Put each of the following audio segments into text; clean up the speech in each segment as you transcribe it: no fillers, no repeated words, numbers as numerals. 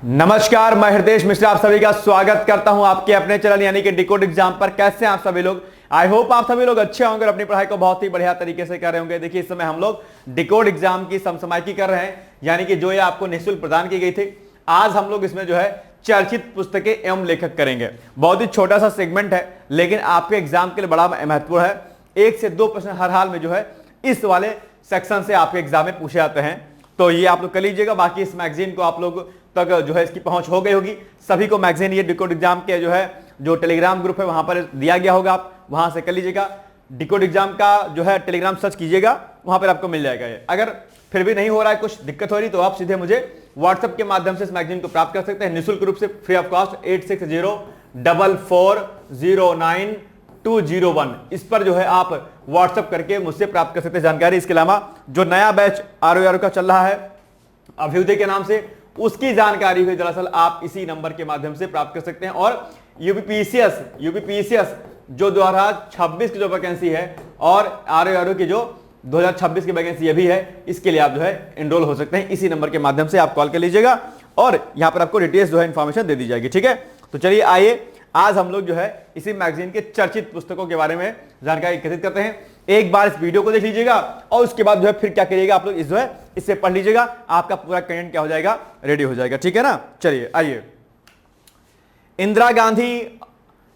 नमस्कार, मैं हृदेश मिश्रा आप सभी का स्वागत करता हूं आपके अपने चैनल यानी कि डिकोड एग्जाम पर। कैसे हैं आप सभी लोग? आई होप आप सभी लोग अच्छे होंगे और अपनी पढ़ाई को बहुत ही बढ़िया तरीके से कर रहे होंगे। देखिए, इस समय हम लोग डिकोड एग्जाम की समसमाइकी कर रहे हैं, यानी कि जो ये आपको निःशुल्क प्रदान की गई थी। आज हम लोग इसमें जो है चर्चित पुस्तकें एवं लेखक करेंगे। बहुत ही छोटा सा सेगमेंट है, लेकिन आपके एग्जाम के लिए बड़ा महत्वपूर्ण है। 1 से 2 प्रश्न हर हाल में जो है इस वाले सेक्शन से आपके एग्जाम में पूछे जाते हैं, तो ये आप लोग कर लीजिएगा। बाकी इस मैगजीन को आप लोग तक जो है इसकी पहुंच हो गई होगी। सभी को मैगजीन ये डिकोड एग्जाम के जो टेलीग्राम ग्रुप है वहां पर दिया गया होगा, आप वहां से कर लीजिएगा। डिकोड एग्जाम का जो है टेलीग्राम सर्च कीजिएगा, वहां पर आपको मिल जाएगा ये। अगर फिर भी नहीं हो रहा है, कुछ दिक्कत हो रही, तो आप सीधे मुझे व्हाट्सएप के माध्यम से इस मैगजीन को प्राप्त कर सकते हैं निःशुल्क रूप से, फ्री ऑफ कॉस्ट। 8604409201 इस पर जो है आप व्हाट्सएप करके मुझसे प्राप्त कर सकते हैं जानकारी। इसके अलावा जो नया बैच आरओ का चल रहा है अभ्युदय के नाम से, उसकी जानकारी भी दरअसल आप इसी नंबर के माध्यम से प्राप्त कर सकते हैं। और यूपीपीसीएस जो 2026 की जो वैकेंसी है और आरओ की जो 2026 की वैकेंसी ये भी है, इसके लिए आप जो है एनरोल हो सकते हैं। इसी नंबर के माध्यम से आप कॉल कर लीजिएगा और यहां पर आपको डिटेल्स जो है इंफॉर्मेशन दे दी जाएगी। ठीक है, तो चलिए आइए आज हम लोग जो है इसी मैगजीन के चर्चित पुस्तकों के बारे में जानकारी एकत्रित करते हैं। एक बार इस वीडियो को देख लीजिएगा और उसके बाद जो है फिर क्या करिएगा, आप लोग इस जो है इससे पढ़ लीजिएगा, आपका पूरा कंटेंट क्या हो जाएगा, रेडी हो जाएगा। ठीक है ना, चलिए आइए। इंदिरा गांधी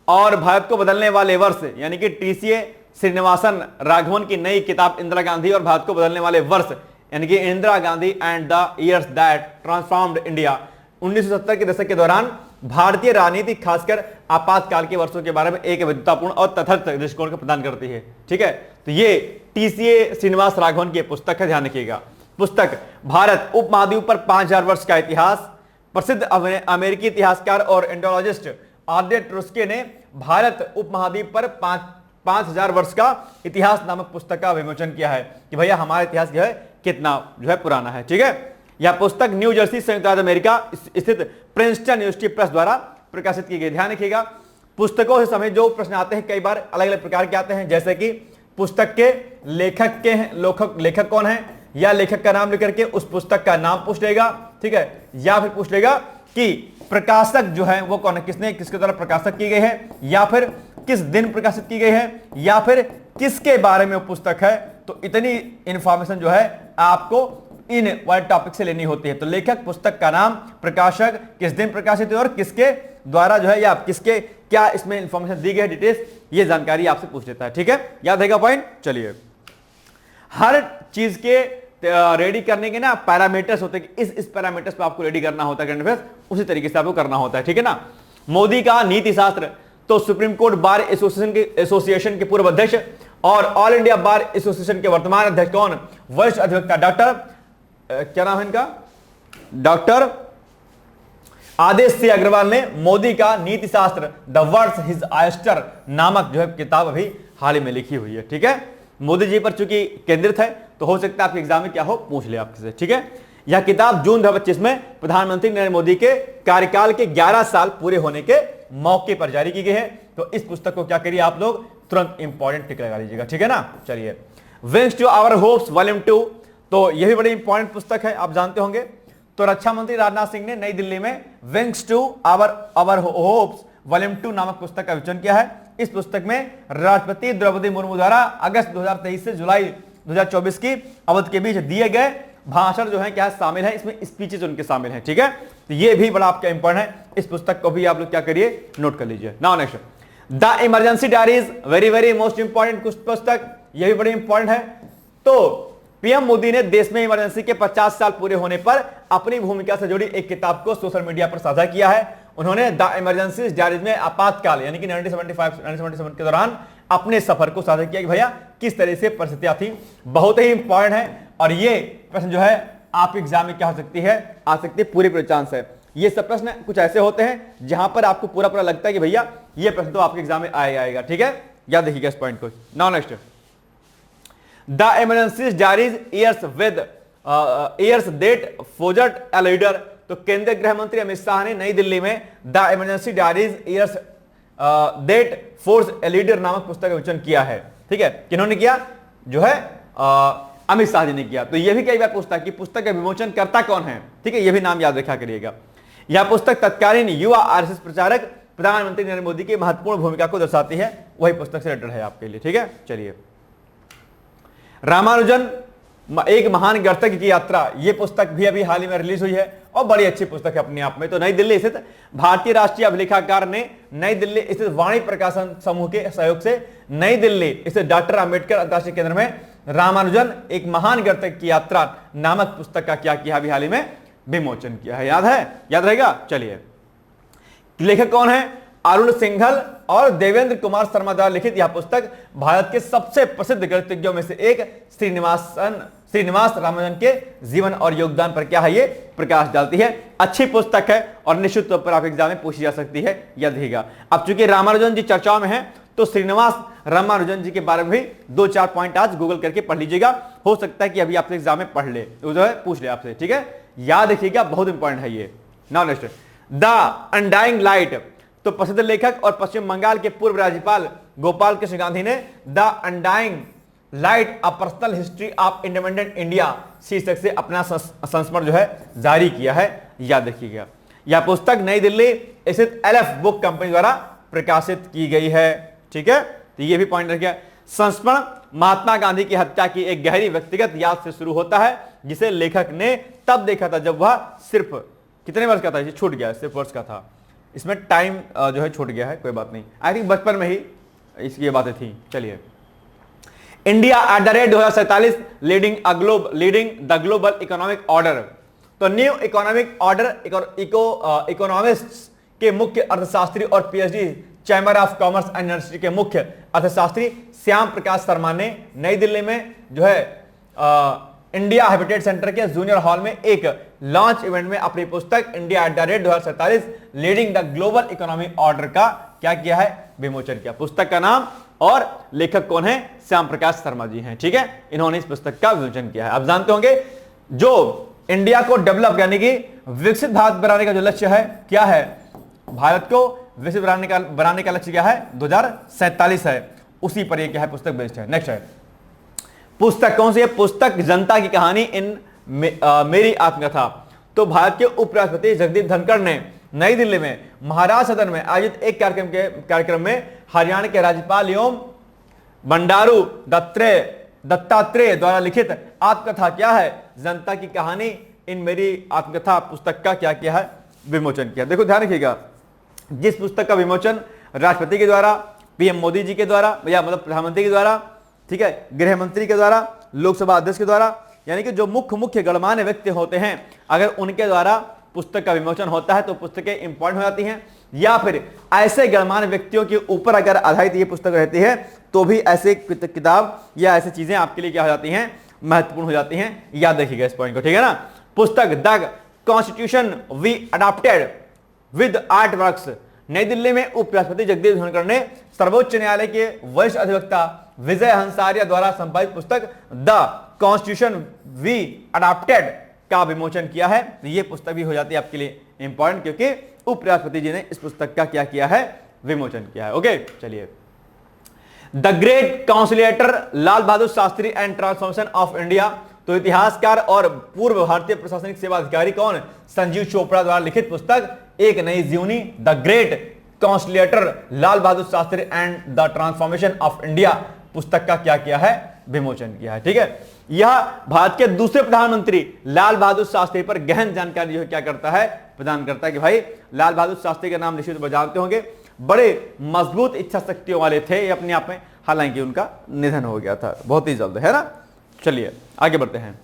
और भारत को बदलने वाले वर्ष, यानी कि टीसीए श्रीनिवासन राघवन की नई किताब इंदिरा गांधी और भारत को बदलने वाले वर्ष, यानी कि Indira Gandhi and the years that transformed India. 1970 के दशक के दौरान भारतीय राजनीति, खासकर आपातकाल के वर्षों के बारे में एक विद्वतापूर्ण और तथार्थ दृष्टिकोण को प्रदान करती है। ठीक है, तो ये टीसीए श्रीनिवास राघवन की पुस्तक है, ध्यान रखिएगा। पुस्तक भारत उपमहाद्वीप पर 5000 वर्ष का इतिहास। प्रसिद्ध अमेरिकी इतिहासकार और इंडोलॉजिस्ट आद्य ट्रुस्के ने भारत उपमहाद्वीप पर 5000 वर्ष का इतिहास नामक पुस्तक का विमोचन किया है कि भैया हमारा इतिहास जो है कितना जो है पुराना है। ठीक है, यह पुस्तक न्यू जर्सी संयुक्त राज्य अमेरिका स्थित प्रिंसटन यूनिवर्सिटी प्रेस द्वारा प्रकाशित की गई। ध्यान रखिएगा, पुस्तकों से समय जो प्रश्न आते हैं कई बार अलग अलग प्रकार के आते हैं, जैसे कि पुस्तक के लेखक कौन है, या लेखक का नाम लेकर के उस पुस्तक का नाम पूछ लेगा। ठीक है, या फिर पूछ लेगा कि प्रकाशक जो है वो कौन है, किसके द्वारा प्रकाशित की गई है, या फिर किस दिन प्रकाशित की गई है, या फिर किसके बारे में वो पुस्तक है। तो इतनी इंफॉर्मेशन जो है आपको इन वाले टॉपिक से लेनी होती है। तो लेखक, पुस्तक का नाम, प्रकाशक, किस दिन प्रकाशित हुई और किसके द्वारा जो है या किसके क्या इसमें इंफॉर्मेशन दी गई है, डिटेल्स, ये जानकारी आपसे पूछ लेता है। ठीक है, याद रहेगा पॉइंट। चलिए, हर चीज के रेडी करने के ना पैरामीटर्स होते हैं कि इस पैरामीटर्स पे आपको रेडी करना होता है करंट अफेयर्स, उसी तरीके से आपको करना होता है। ठीक है ना। मोदी का नीति शास्त्र, तो सुप्रीम कोर्ट बार एसोसिएशन के पूर्व अध्यक्ष और ऑल इंडिया बार एसोसिएशन के वर्तमान अध्यक्ष कौन? वरिष्ठ अधिवक्ता डॉक्टर क्या नाम है इनका, डॉक्टर आदेश सिंह अग्रवाल ने मोदी का नीति शास्त्र द वर्ड्स हिज आयस्टर नामक जो है किताब अभी हाल ही में लिखी हुई है। ठीक है, मोदी जी पर चूंकि केंद्रित है तो हो सकता है आपके एग्जाम में क्या हो, पूछ ले आपसे। ठीक है, यह किताब जून 2025 में प्रधानमंत्री नरेंद्र मोदी के कार्यकाल के 11 साल पूरे होने के मौके पर जारी की गई है। तो इस पुस्तक को क्या करिए आप लोग, तुरंत इंपॉर्टेंट टिक लगा लीजिएगा। ठीक है ना। चलिए, wings to our hopes volume 2, तो यह भी बड़ी इंपॉर्टेंट पुस्तक है, आप जानते होंगे। तो रक्षा मंत्री राजनाथ सिंह ने नई दिल्ली में wings to our hopes volume 2 नामक पुस्तक का विमोचन किया है। इस पुस्तक में राष्ट्रपति द्रौपदी मुर्मू द्वारा अगस्त 2023 से जुलाई 2024 की अवधि के बीच दिए गए भाषण जो है क्या शामिल है, इसमें स्पीचेस उनके शामिल हैं। ठीक है, तो ये भी बड़ा आपका इंपॉर्टेंट है, इस पुस्तक को भी आप लोग क्या करिए, नोट कर लीजिए। Now next, the emergency diaries, very very most important पुस्तक, ये भी बड़ी इंपॉर्टेंट है। तो पीएम मोदी ने देश में इमरजेंसी के 50 साल पूरे होने पर अपनी भूमिका से जुड़ी एक किताब को सोशल मीडिया पर साझा किया है। उन्होंने द इमरजेंसी डायरीज में आपातकाल यानी कि 1977 के दौरान अपने सफर को साझा किया कि भैया किस तरह से परिस्थितियां थी। बहुत ही इंपॉर्टेंट है और ये प्रश्न जो है आप एग्जाम में क्या हो सकती है, आ सकती है, पूरी चांस है। ये सब प्रश्न कुछ ऐसे होते हैं जहां पर आपको पूरा लगता है कि भैया ये प्रश्न तो आपके एग्जाम में आएगा। ठीक है, याद रखिएगा इस पॉइंट को। Now next, the emergency diaries years that forged a leader, तो केंद्रीय गृह मंत्री अमित शाह ने नई दिल्ली में the emergency diaries years that forged a leader नामक पुस्तक का विमोचन किया है। ठीक है, किन्होंने किया, जो है अमित शाह जी ने किया। तो यह भी कई बार पूछता है कि पुस्तक का विमोचन करता कौन है। ठीक है, यह भी नाम याद रखा करिएगा। यह पुस्तक तत्कालीन युवा आरएसएस प्रचारक प्रधानमंत्री नरेंद्र मोदी की महत्वपूर्ण भूमिका को दर्शाती है, वही पुस्तक से रिलेटेड है आपके लिए। ठीक है, चलिए। रामानुजन एक महान गणतज्ञ की यात्रा, यह पुस्तक भी अभी हाल ही में रिलीज हुई है और बड़ी अच्छी पुस्तक है अपने आप में। तो नई दिल्ली स्थित भारतीय राष्ट्रीय अभिलेखागार ने नई दिल्ली स्थित वाणी प्रकाशन समूह के सहयोग से नई दिल्ली स्थित डॉक्टर अंबेडकर अंतर्राष्ट्रीय केंद्र में रामानुजन एक महान गणतज्ञ की यात्रा नामक पुस्तक का क्या किया, अभी हाल ही में विमोचन किया है। याद है, याद रहेगा। चलिए, लेखक कौन है? अरुण सिंघल और देवेंद्र कुमार शर्मा द्वारा लिखित यह पुस्तक भारत के सबसे प्रसिद्ध गणितज्ञों में से एक श्रीनिवास रामानुजन के जीवन और योगदान पर क्या है, ये प्रकाश डालती है। अच्छी पुस्तक है और निश्चित तौर पर आप एग्जाम में पूछी जा सकती है, याद रखिएगा। अब चूंकि रामानुजन जी चर्चाओं में है तो श्रीनिवास रामानुजन जी के बारे में भी 2-4 पॉइंट आज गूगल करके पढ़ लीजिएगा। हो सकता है कि अभी आपसे एग्जाम में पढ़ ले, जो है पूछ ले आपसे। ठीक है, याद रखिएगा, बहुत इंपॉर्टेंट है ये। Now next, the undying light. तो प्रसिद्ध लेखक और पश्चिम बंगाल के पूर्व राज्यपाल गोपाल कृष्ण गांधी ने the undying light a personal history of independent India शीर्षक से अपना संस्मरण जो है जारी किया है, याद रखिएगा। यह पुस्तक नई दिल्ली स्थित एलएफ बुक कंपनी द्वारा प्रकाशित की गई है। ठीक है, तो ये भी पॉइंट रखिए। संस्मरण महात्मा गांधी की हत्या की एक गहरी व्यक्तिगत याद से शुरू होता है, जिसे लेखक ने तब देखा था जब वह सिर्फ कितने वर्ष का था, ये छूट गया, सिर्फ वर्ष का था। इसमें टाइम जो है छूट गया है, कोई बात नहीं। आई थिंक बचपन में ही इसकी ये बातें थी। चलिए, India at the rate 2047 leading the global economic order. तो न्यू इकोनॉमिक ऑर्डर इकोनॉमिस्ट्स के मुख्य अर्थशास्त्री और PhD chamber of commerce and industry के मुख्य अर्थशास्त्री श्याम प्रकाश शर्मा ने नई दिल्ली में जो है इंडिया हैबिटेट सेंटर के जूनियर हॉल में एक लॉन्च इवेंट में अपनी पुस्तक India at the rate 2047 leading the global economic order का क्या किया है, विमोचन किया। पुस्तक का नाम और लेखक कौन है? श्याम प्रकाश शर्मा जी हैं। ठीक है, इन्होंने इस पुस्तक का विमोचन किया है। आप जानते होंगे जो इंडिया को डेवलप यानी कि विकसित भारत बनाने का जो लक्ष्य है, क्या है? भारत को विकसित बनाने का लक्ष्य क्या है? 2047 है। उसी पर ये क्या है, पुस्तक बेस्ड है। नेक्स्ट है, पुस्तक कौन सी है? पुस्तक जनता की कहानी इन मेरी आत्मकथा। तो भारत के उपराष्ट्रपति जगदीप धनखड़ ने नई दिल्ली में महाराज सदन में आयोजित एक कार्यक्रम में हरियाणा के राज्यपाल एवं बंडारू दत्तात्रेय द्वारा लिखित आत्मकथा क्या है, जनता की कहानी इन मेरी आत्मकथा पुस्तक का क्या किया है, विमोचन किया। देखो ध्यान रखिएगा, जिस पुस्तक का विमोचन राष्ट्रपति के द्वारा, पीएम मोदी जी के द्वारा, या मतलब प्रधानमंत्री के द्वारा, ठीक है, गृह मंत्री के द्वारा, लोकसभा अध्यक्ष के द्वारा, यानी कि जो मुख्य गणमान्य व्यक्ति होते हैं, अगर उनके द्वारा पुस्तक का विमोचन होता है तो पुस्तकें इंपॉर्टेंट हो जाती हैं। या फिर ऐसे गणमान्य व्यक्तियों के ऊपर अगर आधारित ये पुस्तक रहती है तो भी ऐसे किताब या ऐसी चीजें आपके लिए क्या हो जाती हैं, महत्वपूर्ण हो जाती हैं। याद रखिएगा इस पॉइंट को, ठीक है ना। पुस्तक the constitution we adopted with art works. New Delhi में उपराष्ट्रपति जगदीप धनखड़ ने सर्वोच्च न्यायालय के वरिष्ठ अधिवक्ता विजय हंसारिया द्वारा संपादित पुस्तक द कॉन्स्टिट्यूशन वी अडॉप्टेड का विमोचन किया है। तो ये पुस्तक भी हो जाती है आपके लिए इंपॉर्टेंट, क्योंकि उपराष्ट्रपति जी ने इस पुस्तक का क्या किया है, विमोचन किया है। ओके, चलिए। The great conciliator Lal Bahadur Shastri and transformation of India. तो इतिहासकार और पूर्व भारतीय प्रशासनिक सेवा अधिकारी कौन? संजीव चोपड़ा द्वारा लिखित पुस्तक एक नई जीवनी, the great conciliator Lal Bahadur Shastri and the transformation of India पुस्तक का क्या किया है, विमोचन किया है। ठीक है, यह भारत के दूसरे प्रधानमंत्री लाल बहादुर शास्त्री पर गहन जानकारी जो है क्या करता है, प्रदान करता है। कि भाई लाल बहादुर शास्त्री का नाम निश्चित जानते होंगे, बड़े मजबूत इच्छा शक्तियों वाले थे अपने आप में, हालांकि उनका निधन हो गया था बहुत ही जल्द, है ना। चलिए आगे बढ़ते हैं।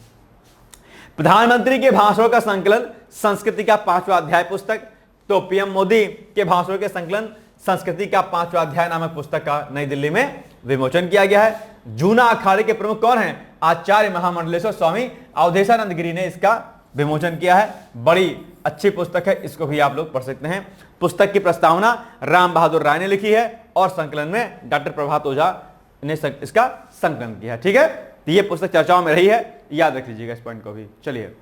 प्रधानमंत्री के भाषणों का संकलन संस्कृति का 5वां अध्याय पुस्तक। तो पीएम मोदी के भाषणों के संकलन संस्कृति का 5वां अध्याय नामक पुस्तक का नई दिल्ली में विमोचन किया गया है। जूना अखाड़े के प्रमुख कौन हैं? आचार्य महामंडलेश्वर स्वामी अवधेशानंद गिरी ने इसका विमोचन किया है। बड़ी अच्छी पुस्तक है, इसको भी आप लोग पढ़ सकते हैं। पुस्तक की प्रस्तावना राम बहादुर राय ने लिखी है और संकलन में डॉक्टर प्रभात ओझा ने इसका संकलन किया है। ठीक है, तो ये पुस्तक चर्चाओं में रही है, याद रख लीजिएगा इस पॉइंट को भी। चलिए,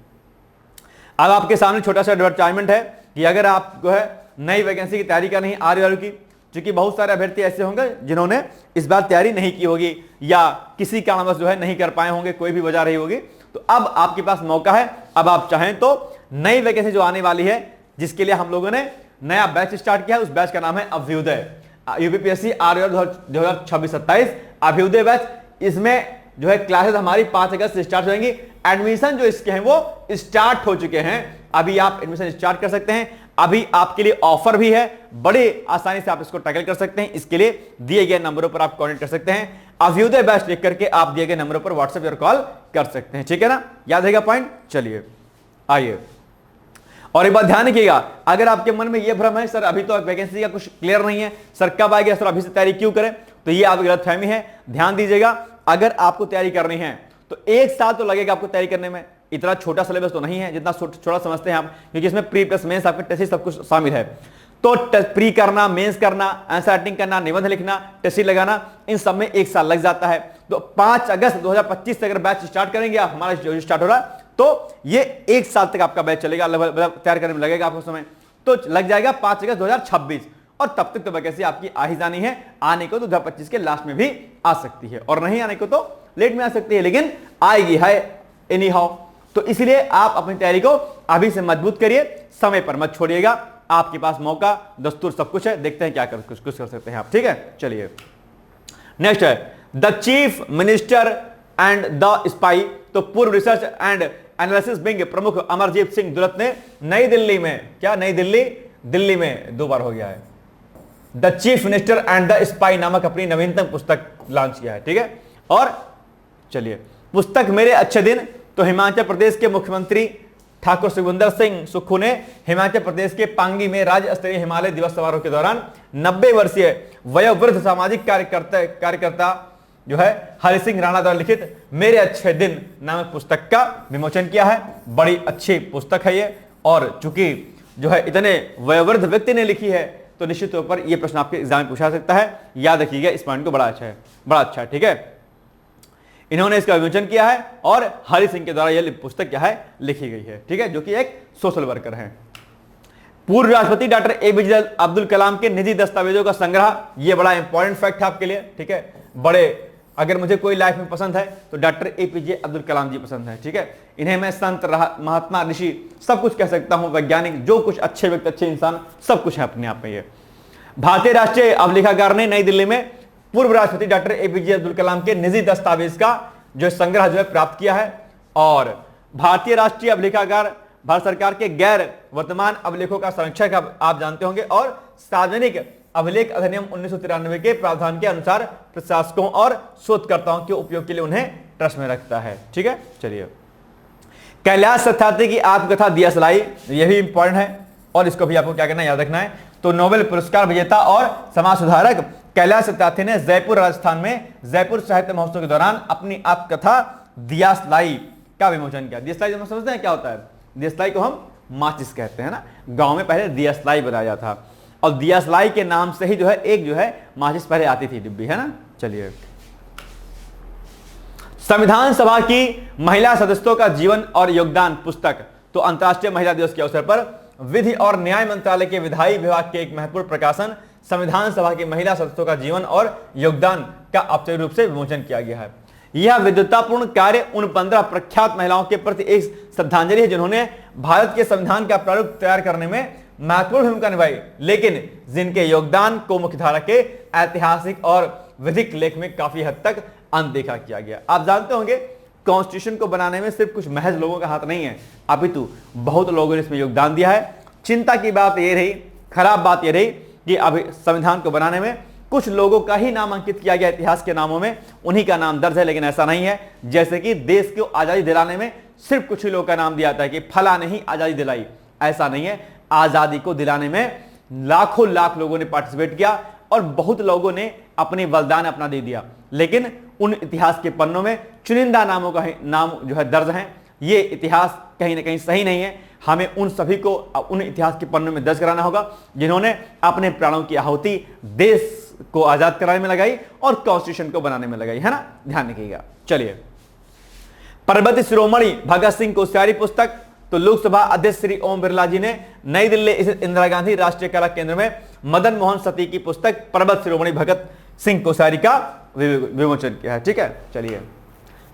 अब आपके सामने छोटा सा एडवर्टाइजमेंट है कि अगर आप जो है नई वैकेंसी की तैयारी करनी है आरआरयू की, क्योंकि बहुत सारे अभ्यर्थी ऐसे होंगे जिन्होंने इस बार तैयारी नहीं की होगी या किसी कारणवश जो है नहीं कर पाए होंगे, कोई भी वजह रही होगी, तो अब आपके पास मौका है। अब आप चाहें तो नई वैकेंसी जो आने वाली है जिसके लिए हम लोगों ने नया बैच स्टार्ट किया है। उस बैच का नाम है Abhyudaya, UPPSC R 2026-27 Abhyudaya batch. इसमें जो है क्लासेस हमारी 5 अगस्त से स्टार्ट हो जाएंगी। एडमिशन जो इसके हैं वो स्टार्ट हो चुके हैं, अभी आप एडमिशन स्टार्ट कर सकते हैं। अभी आपके लिए ऑफर भी है, बड़े आसानी से आप इसको टैकल कर सकते हैं। इसके लिए दिए गए नंबरों पर आप कांटेक्ट कर सकते हैं। अभ्युदय बैच लिख करके आप दिए गए नंबरों पर व्हाट्सएप और कॉल कर सकते हैं, ठीक है ना, याद रहेगा पॉइंट। चलिए आइए, और एक बात ध्यान रखिएगा, अगर आपके मन में यह भ्रम है सर अभी तो वैकेंसी का कुछ क्लियर नहीं है, सर कब आएगा, सर अभी से तैयारी क्यों करें, तो ये आपकी गलतफहमी है। ध्यान दीजिएगा, अगर आपको तैयारी करनी है तो 1 साल तो लगेगा आपको तैयारी करने में। इतना छोटा सिलेबस तो नहीं है जितना छोटा समझते हैं हम, क्योंकि इसमें प्री प्लस मेंस आपके टेस्ट सब कुछ शामिल है। तो प्री करना, मेंस करना, आंसर राइटिंग करना, निबंध लिखना, टेस्ट लगाना, इन सब में 1 साल लग जाता है। तो 5 अगस्त 2025 से अगर बैच स्टार्ट करेंगे आप, हमारा जो स्टार्ट हो रहा है, तो ये 1 साल तक आपका बैच चलेगा, मतलब तैयार करने में लगेगा आपको समय, तो लग जाएगा 5 अगस्त 2026। और तब तक तो वैकेंसी आपकी आ ही जानी है। आने को तो 2025 के लास्ट में भी आ सकती है, और नहीं आने को तो लेट में आ सकती है, लेकिन आएगी है एनी हाउ। तो इसलिए आप अपनी तैयारी को अभी से मजबूत करिए, समय पर मत छोड़िएगा, आपके पास मौका, दस्तूर सब कुछ है, देखते हैं क्या कुछ कर सकते हैं आप, ठीक है। चलिए नेक्स्ट है the chief minister and the spy. तो पूर्व रिसर्च एंड एनालिसिस विंग प्रमुख अमरजीत सिंह दुलत ने नई दिल्ली में, क्या नई दिल्ली में 2 बार हो गया है, the chief minister and the spy नामक अपनी नवीनतम पुस्तक लॉन्च किया है, ठीक है। और चलिए, पुस्तक मेरे अच्छे दिन। तो हिमाचल प्रदेश के मुख्यमंत्री ठाकुर सुखविंदर सिंह सुक्खू ने हिमाचल प्रदेश के पांगी में राज्य स्तरीय हिमालय दिवस समारोह के दौरान 90 वर्षीय वयोवृद्ध सामाजिक कार्यकर्ता जो है हरि सिंह राणा द्वारा लिखित मेरे अच्छे दिन नामक पुस्तक का विमोचन किया है। बड़ी अच्छी पुस्तक है ये, और चूंकि जो है इतने वयोवृद्ध व्यक्ति ने लिखी है, तो निश्चित तौर पर यह प्रश्न आपके एग्जाम में पूछा सकता है, याद रखिएगा इस पॉइंट को, बड़ा अच्छा है, ठीक है। इन्होंने इसका विमोचन किया है और हरि सिंह के द्वारा यह पुस्तक क्या है लिखी गई है, ठीक है, जो कि एक सोशल वर्कर हैं। पूर्व राष्ट्रपति डॉक्टर एपीजे अब्दुल कलाम के निजी दस्तावेजों का संग्रह, यह बड़ा इंपॉर्टेंट फैक्ट है आपके लिए, ठीक है। बड़े, अगर मुझे कोई लाइफ में पसंद है तो डॉक्टर एपीजे अब्दुल कलाम जी पसंद है, ठीक है। इन्हें मैं संत, महात्मा, ऋषि सब कुछ कह सकता हूं, वैज्ञानिक, जो कुछ अच्छे व्यक्ति, अच्छे इंसान, सब कुछ है अपने आप में। ये भारतीय राष्ट्रीय अभिलेखागार ने नई दिल्ली में पूर्व राष्ट्रपति डॉक्टर एपीजे अब्दुल कलाम के निजी दस्तावेज का जो संग्रह जो है प्राप्त किया है। और भारतीय राष्ट्रीय अभिलेखागार भारत सरकार के गैर वर्तमान अभिलेखों का संरक्षक आप जानते होंगे, और सार्वजनिक अभिलेख अधिनियम 1993 के प्रावधान के अनुसार प्रशासकों और शोधकर्ताओं के उपयोग के लिए उन्हें ट्रस्ट में रखता है, ठीक है। चलिए, कैलाश सत्यार्थी की आत्मकथा दिया सलाई, यह भी इंपॉर्टेंट है, और इसको भी आपको क्या करना है, याद रखना है। तो नोबेल पुरस्कार विजेता और समाज सुधारक कैलाश सत्यार्थी ने जयपुर राजस्थान में जयपुर साहित्य महोत्सव के दौरान अपनी आत्मकथा दिया सलाई का विमोचन किया। दिया सलाई हम समझते हैं क्या होता है, दिया सलाई को हम माचिस कहते हैं ना, गांव में पहले दिया सलाई बनाया था, और दिया सलाई के नाम से ही जो है एक जो है माचिस पहले आती थी डिब्बी, है ना। चलिए, संविधान सभा की महिला सदस्यों का जीवन और योगदान पुस्तक। तो अंतर्राष्ट्रीय महिला दिवस के अवसर पर विधि और न्याय मंत्रालय के विधायी विभाग के एक महत्वपूर्ण प्रकाशन संविधान सभा की महिला सदस्यों का जीवन और योगदान का औपचारिक रूप से विमोचन किया गया है। यह विद्वतापूर्ण कार्य उन 15 प्रख्यात महिलाओं के प्रति एक श्रद्धांजलि है जिन्होंने भारत के संविधान का प्रारूप तैयार करने में महत्वपूर्ण भूमिका निभाई, लेकिन जिनके योगदान को मुख्यधारा के ऐतिहासिक और विधिक लेख में काफी हद तक अनदेखा किया गया। आप जानते होंगे कॉन्स्टिट्यूशन को बनाने में सिर्फ कुछ महज लोगों का हाथ नहीं है, अपितु बहुत लोगों ने इसमें योगदान दिया है। चिंता की बात यह रही, खराब बात यह रही कि अभी संविधान को बनाने में कुछ लोगों का ही नाम अंकित किया गया, इतिहास के नामों में उन्हीं का नाम दर्ज है, लेकिन ऐसा नहीं है जैसे कि देश को आजादी दिलाने में सिर्फ कुछ ही लोगों का नाम दिया जाता है कि फला ने ही आजादी दिलाई, ऐसा नहीं है। आजादी को दिलाने में लाखों लाख लोगों ने पार्टिसिपेट किया और बहुत लोगों ने अपने बलिदान अपना दे दिया, लेकिन उन इतिहास के पन्नों में चुनिंदा नामों का नाम जो है दर्ज है। ये इतिहास कहीं ना कहीं सही नहीं है। हमें उन सभी को उन इतिहास के पन्नों में दर्ज कराना होगा जिन्होंने अपने प्राणों की आहुति देश को आजाद कराने में लगाई और कॉन्स्टिट्यूशन को बनाने में लगाई, है ना, ध्यान रखिएगा। चलिए, पर्वत शिरोमणि भगत सिंह कोश्यारी पुस्तक। तो लोकसभा अध्यक्ष श्री ओम बिरला जी ने नई दिल्ली स्थित इंदिरा गांधी राष्ट्रीय कला केंद्र में मदन मोहन सती की पुस्तक पर्वत शिरोमणि भगत सिंह कोश्यारी का विमोचन किया है, ठीक है। चलिए,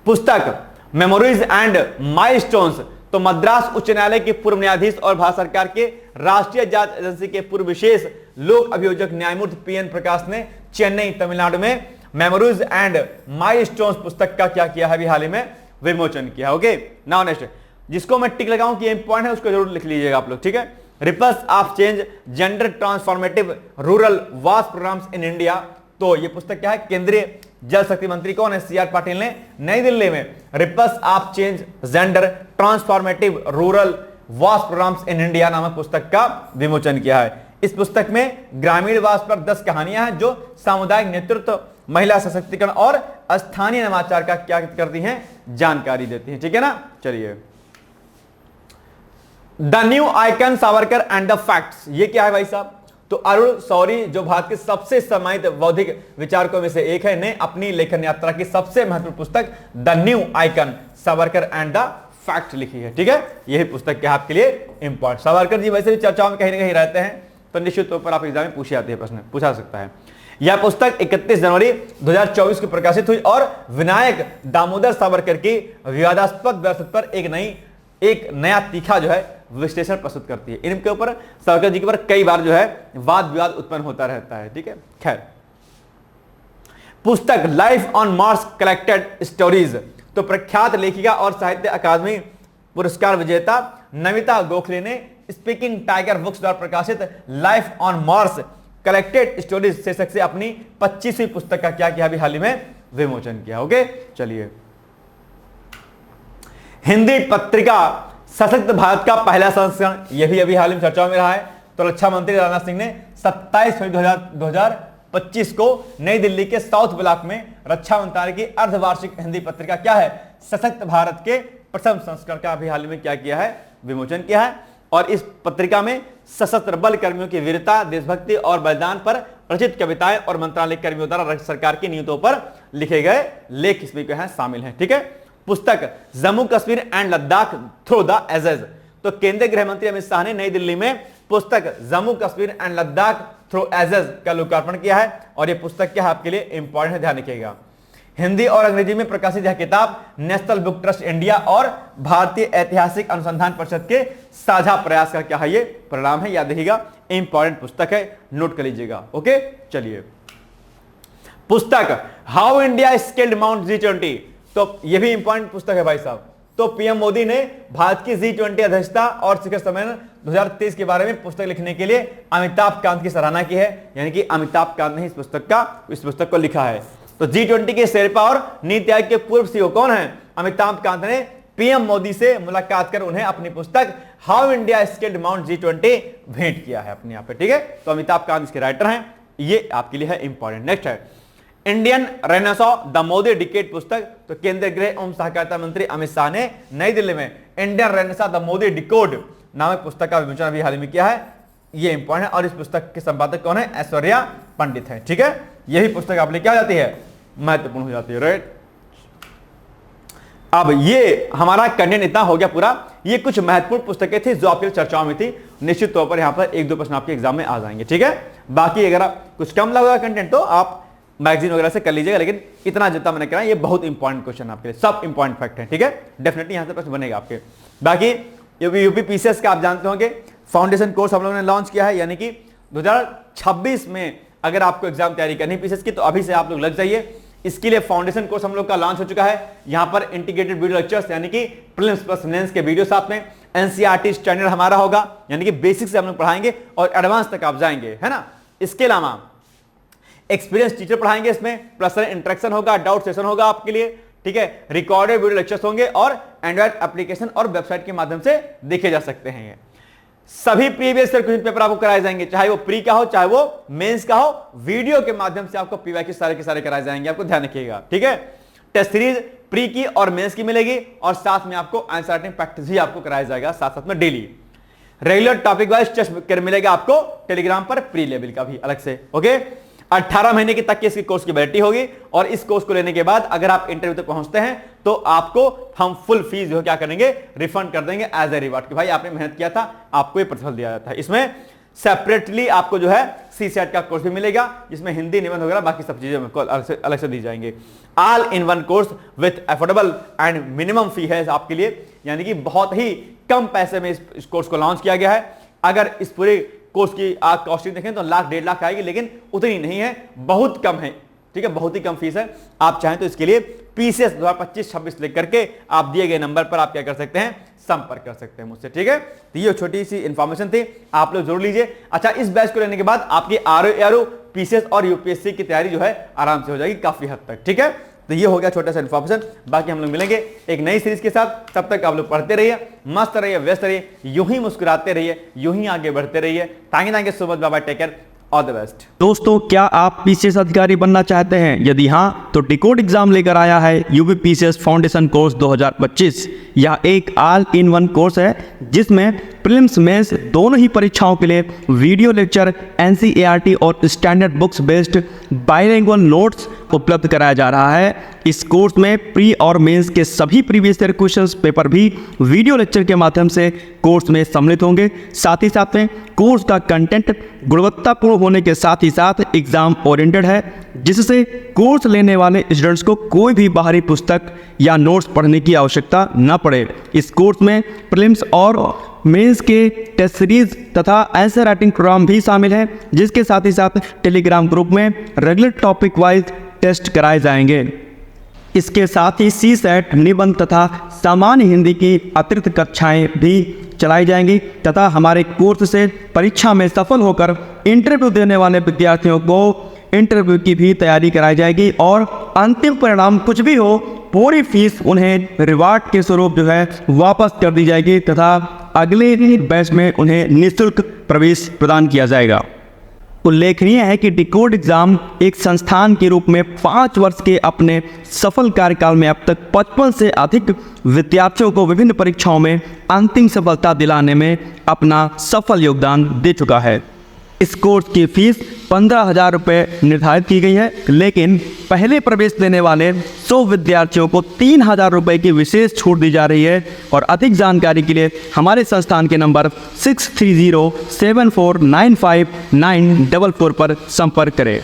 पुस्तक मेमोरीज एंड माइलस्टोन्स तो मद्रास उच्च न्यायालय के पूर्व न्यायाधीश और भारत सरकार के राष्ट्रीय जांच एजेंसी के पूर्व विशेष लोक अभियोजक न्यायमूर्ति पीएन प्रकाश ने चेन्नई तमिलनाडु में मेमोरीज एंड माइलस्टोन्स पुस्तक का क्या किया है अभी हाल ही में विमोचन किया। ओके, नाउ नेक्स्ट, जिसको मैं टिक लगाऊं कि इंपॉर्टेंट है उसको जरूर लिख लीजिएगा आप लोग, ठीक है। Ripples of change gender transformative rural वास प्रोग्राम्स इन इंडिया। तो ये पुस्तक क्या है, केंद्रीय जल शक्ति मंत्री कौन है, सीआर पाटिल ने नई दिल्ली में ripples of change gender transformative rural वास प्रोग्राम्स इन इंडिया नामक पुस्तक का विमोचन किया है। इस पुस्तक में ग्रामीण वास पर 10 कहानियां हैं जो सामुदायिक नेतृत्व, महिला सशक्तिकरण और स्थानीय नवाचार का क्या करती हैं, जानकारी देती हैं, ठीक है ना। चलिए, the new icon Savarkar and the facts, ये क्या है भाई साहब, तो अरुण शौरी जो भारत के सबसे सम्मानित बौद्धिक विचारकों में से एक है, ने अपनी लेखन यात्रा की सबसे महत्वपूर्ण पुस्तक the new icon Savarkar and the fact लिखी है, ठीक है। यही पुस्तक क्या आपके लिए इंपॉर्टेंट। सावरकर जी वैसे भी चर्चाओं में कहीं ना कहीं रहते हैं, तो निश्चित तौर पर आप एग्जाम में पूछे जाते हैं, प्रश्न पूछा सकता है। यह पुस्तक 31 जनवरी 2024 को प्रकाशित हुई और विनायक दामोदर सावरकर की विवादास्पद विरासत पर एक नया तीखा जो है विश्लेषण प्रस्तुत करती है। इनके ऊपर सावरकर जी के ऊपर कई बार जो है वाद विवाद उत्पन्न होता रहता है, ठीक है। खैर, पुस्तक life on Mars collected stories, तो प्रख्यात लेखिका और साहित्य अकादमी पुरस्कार विजेता नमिता गोखले ने स्पीकिंग टाइगर बुक्स द्वारा प्रकाशित life on Mars collected stories शीर्षक से अपनी 25वीं पुस्तक का क्या किया अभी हाल ही में विमोचन किया। ओके, चलिए, हिंदी पत्रिका सशक्त भारत का पहला संस्करण, यह भी अभी हाल ही में चर्चा में रहा है। तो रक्षा मंत्री राजनाथ सिंह ने 27 फरवरी 2025 को नई दिल्ली के साउथ ब्लॉक में रक्षा मंत्रालय की अर्धवार्षिक हिंदी पत्रिका क्या है, सशक्त भारत के प्रथम संस्करण का अभी हाल ही में क्या किया है, विमोचन किया है। और इस पत्रिका में सशस्त्र बल कर्मियों की वीरता, देशभक्ति और बलिदान पर रचित कविताएं और मंत्रालय कर्मियों द्वारा सरकार की नीतियों पर लिखे गए लेख इसमें क्या है शामिल हैं, ठीक है। पुस्तक Jammu Kashmir and Ladakh through the ages, तो केंद्रीय गृह मंत्री अमित शाह ने नई दिल्ली में पुस्तक Jammu Kashmir and Ladakh through ages का लोकार्पण किया है। और यह पुस्तक क्या है आपके लिए इंपॉर्टेंट है, ध्यान रखिएगा। हिंदी और अंग्रेजी में प्रकाशित यह किताब नेशनल बुक ट्रस्ट इंडिया और भारतीय ऐतिहासिक अनुसंधान परिषद के साझा प्रयास का क्या है, ये परिणाम है, याद रखिएगा। इंपॉर्टेंट पुस्तक है, नोट कर लीजिएगा। ओके, चलिए, पुस्तक how India scaled mount G20, तो यह भी इंपॉर्टेंट पुस्तक है भाई साहब। तो पीएम मोदी ने भारत की G20 अध्यक्षता और शिखर सम्मेलन 2023 के बारे में पुस्तक लिखने के लिए अमिताभ कांत की सराहना की है, यानी कि अमिताभ कांत ने इस पुस्तक को लिखा है। तो G20 के शेरपा और नीति आयोग के पूर्व सीईओ कौन है, अमिताभ कांत ने पीएम मोदी से मुलाकात कर उन्हें अपनी पुस्तक how India scaled mount G20 भेंट किया है अपने यहाँ पे, ठीक है। तो अमिताभ कांत इसके राइटर हैं, ये आपके लिए है इंपॉर्टेंट। नेक्स्ट है Indian renaissance the Modi decade पुस्तक, तो केंद्रीय गृह एवं सहकारिता मंत्री अमित शाह ने नई दिल्ली में Indian renaissance the Modi decode नामक पुस्तक का विमोचन अभी हाल ही में किया है, ये इंपॉर्टेंट है। और इस पुस्तक के संपादक कौन है, ऐश्वर्या पंडित है, ठीक है। यही पुस्तक आप लिए क्या हो जाती है, महत्वपूर्ण हो जाती है, राइट। अब ये हमारा कंटेंट इतना हो गया पूरा, ये कुछ महत्वपूर्ण पुस्तकें थी जो आपके चर्चाओं में थी। निश्चित तौर पर यहां पर 1-2 प्रश्न आपके एग्जाम में आ जाएंगे, ठीक है। बाकी अगर कुछ कम लगा कंटेंट तो आप मैगजीन वगैरह से कर लीजिएगा, लेकिन इतना जितना मैंने कहा ये बहुत इंपॉर्टेंट क्वेश्चन आपके लिए, सब इंपॉर्टेंट फैक्ट है, ठीक है। डेफिनेटली यहां से प्रश्न बनेगा आपके। बाकी यूपी पीसीएस का आप जानते होंगे फाउंडेशन कोर्स हम लोगों ने लॉन्च किया है, यानी कि 2026 में अगर आपको एग्जाम तैयारी करनी पीसीएस की तो अभी से आप लोग लग जाइए। इसके लिए फाउंडेशन कोर्स हम लोग का लॉन्च हो चुका है। यहां पर इंटीग्रेटेड वीडियो लेक्चर्स यानी कि प्रीलिम्स प्लस मेंस के वीडियो साथ में एनसीईआरटी स्टैंडर्ड हमारा होगा, यानी कि बेसिक से हम लोग पढ़ाएंगे और एडवांस तक आप जाएंगे, है ना। इसके अलावा एक्सपीरियंस टीचर पढ़ाएंगे, इसमें पर्सनल इंटरेक्शन होगा, डाउट सेशन होगा आपके लिए, ठीक है। रिकॉर्डेड वीडियो लेक्चर्स होंगे और एंड्रॉइड एप्लीकेशन और वेबसाइट के माध्यम से देखे जा सकते हैं। ये सभी प्रीवियस ईयर क्वेश्चन पेपर आपको कराए जाएंगे, चाहे वो प्री का हो चाहे वो मेंस का हो, वीडियो के माध्यम से आपको पीवाईक्यू सारे के सारे कराए जाएंगे, आपको ध्यान रखिएगा, ठीक है। टेस्ट सीरीज प्री की और मेंस की मिलेगी और साथ में आपको आंसर राइटिंग प्रैक्टिस भी आपको कराया जाएगा साथ साथ में daily. Regular topic wise test मिलेगा आपको टेलीग्राम पर, प्री लेवल का भी अलग से, ओके। 18 महीने की तक की इसकी कोर्स की वैलिडिटी होगी और इस कोर्स को लेने के बाद अगर आप इंटरव्यू तक पहुंचते हैं तो आपको हम फुल फीस जो क्या करेंगे, रिफंड कर देंगे एज ए रिवार्ड कि भाई आपने मेहनत किया था, आपको ये प्रतिफल दिया जाता है। इसमें सेपरेटली आपको जो है CSAT का कोर्स भी मिलेगा, जिसमें हिंदी, निबंध वगैरह बाकी सब चीजें अलग से दी जाएंगे। All in one course with affordable and minimum fee है आपके लिए, यानी कि बहुत ही कम पैसे में इस कोर्स को लॉन्च किया गया है। अगर इस पूरे कोर्स की आप कॉस्टिंग देखें तो लाख 1.5 लाख आएगी, लेकिन उतनी नहीं है, बहुत कम है, ठीक है, बहुत ही कम फीस है। आप चाहें तो इसके लिए PCS 2025-26 लिख करके आप दिए गए नंबर पर आप क्या कर सकते हैं, संपर्क कर सकते हैं मुझसे, ठीक है। तो ये छोटी सी इंफॉर्मेशन थी, आप लोग जरूर लीजिए। अच्छा, इस बैच को लेने के बाद आपकी RO, PCS और UPSC की तैयारी जो है आराम से हो जाएगी काफी हद तक, ठीक है। तो ये हो गया छोटा सा इन्फॉर्मेशन। बाकी हम लोग मिलेंगे एक नई सीरीज के साथ, तब तक आप लोग पढ़ते रहिए, मस्त रहिए, व्यस्त रहिए, यूं ही मुस्कुराते रहिए, यूं ही आगे बढ़ते रहिए। Thank you so much, bye bye, take care, all the best. दोस्तों, क्या आप PCS अधिकारी बनना चाहते हैं? यदि हाँ, तो डिकोड एग्जाम लेकर आया है UP PCS फाउंडेशन कोर्स 2025। यह एक ऑल इन वन कोर्स है जिसमें प्रीलिम्स मेंस दोनों ही परीक्षाओं के लिए वीडियो लेक्चर, NCERT और standard books based bilingual notes उपलब्ध कराया जा रहा है। इस कोर्स में प्री और मेंस के सभी प्रीवियस ईयर क्वेश्चंस पेपर भी वीडियो लेक्चर के माध्यम से कोर्स में सम्मिलित होंगे। साथ ही साथ में कोर्स का कंटेंट गुणवत्तापूर्ण होने के साथ ही साथ एग्जाम ओरिएंटेड है, जिससे कोर्स लेने वाले स्टूडेंट्स को कोई भी बाहरी पुस्तक या नोट्स पढ़ने की आवश्यकता न पड़े। इस कोर्स में प्रीलिम्स और मेंस के टेस्ट सीरीज तथा आंसर राइटिंग प्रोग्राम भी शामिल है, जिसके साथ ही साथ टेलीग्राम ग्रुप में रेगुलर टॉपिक वाइज टेस्ट कराए जाएंगे। इसके साथ ही CSAT, निबंध तथा सामान्य हिंदी की अतिरिक्त कक्षाएं भी चलाई जाएंगी तथा हमारे कोर्स से परीक्षा में सफल होकर इंटरव्यू देने वाले विद्यार्थियों को इंटरव्यू की भी तैयारी कराई जाएगी और अंतिम परिणाम कुछ भी हो, पूरी फीस उन्हें रिवार्ड के स्वरूप जो है वापस कर दी जाएगी तथा अगले बैच में उन्हें निःशुल्क प्रवेश प्रदान किया जाएगा। उल्लेखनीय है कि डिकोड एग्जाम एक संस्थान के रूप में 5 वर्ष के अपने सफल कार्यकाल में अब तक 55 से अधिक विद्यार्थियों को विभिन्न परीक्षाओं में अंतिम सफलता दिलाने में अपना सफल योगदान दे चुका है। इस कोर्स की फीस 15,000 रुपये निर्धारित की गई है, लेकिन पहले प्रवेश लेने वाले 100 विद्यार्थियों को 3,000 रुपये की विशेष छूट दी जा रही है। और अधिक जानकारी के लिए हमारे संस्थान के नंबर 6307495944 पर संपर्क करें।